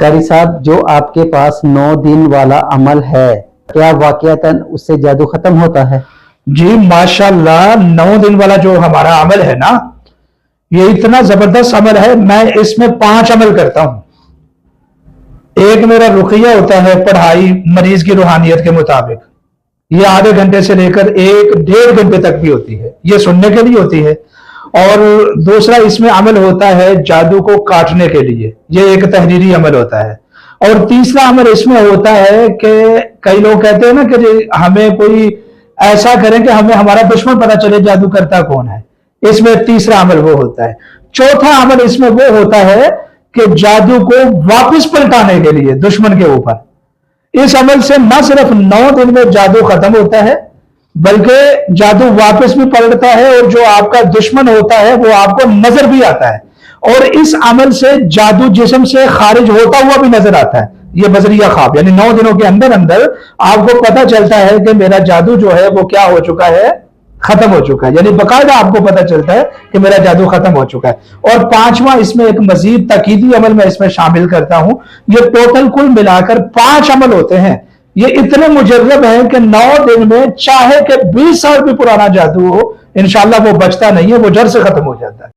قاری صاحب جو آپ کے پاس 9 دن والا عمل ہے کیا واقعتاً اس سے جادو ختم ہوتا ہے؟ جی ماشاءاللہ 9 دن والا جو ہمارا عمل ہے نا یہ اتنا زبردست عمل ہے. میں اس میں 5 عمل کرتا ہوں. ایک میرا رقیہ ہوتا ہے پڑھائی مریض کی روحانیت کے مطابق. یہ آدھے گھنٹے سے لے کر 1-1.5 گھنٹے تک بھی ہوتی ہے. یہ سننے کے لیے ہوتی ہے. اور دوسرا اس میں عمل ہوتا ہے جادو کو کاٹنے کے لیے. یہ ایک تحریری عمل ہوتا ہے. اور تیسرا عمل اس میں ہوتا ہے کہ کئی لوگ کہتے ہیں نا کہ ہمیں کوئی ایسا کریں کہ ہمیں ہمارا دشمن پتہ چلے جادو کرتا کون ہے. اس میں تیسرا عمل وہ ہوتا ہے. چوتھا عمل اس میں وہ ہوتا ہے کہ جادو کو واپس پلٹانے کے لیے دشمن کے اوپر. اس عمل سے نہ صرف 9 دن میں جادو ختم ہوتا ہے بلکہ جادو واپس بھی پلٹتا ہے اور جو آپ کا دشمن ہوتا ہے وہ آپ کو نظر بھی آتا ہے. اور اس عمل سے جادو جسم سے خارج ہوتا ہوا بھی نظر آتا ہے. یہ بذریعہ خواب یعنی 9 دنوں کے اندر اندر آپ کو پتہ چلتا ہے کہ میرا جادو جو ہے وہ کیا ہو چکا ہے، ختم ہو چکا ہے. یعنی باقاعدہ آپ کو پتہ چلتا ہے کہ میرا جادو ختم ہو چکا ہے. اور 5واں اس میں ایک مزید تاکیدی عمل میں اس میں شامل کرتا ہوں. یہ ٹوٹل کل ملا کر 5 عمل ہوتے ہیں. یہ اتنے مجرب ہیں کہ 9 دن میں چاہے کہ 20 سال بھی پرانا جادو ہو انشاءاللہ وہ بچتا نہیں ہے، وہ جڑ سے ختم ہو جاتا ہے.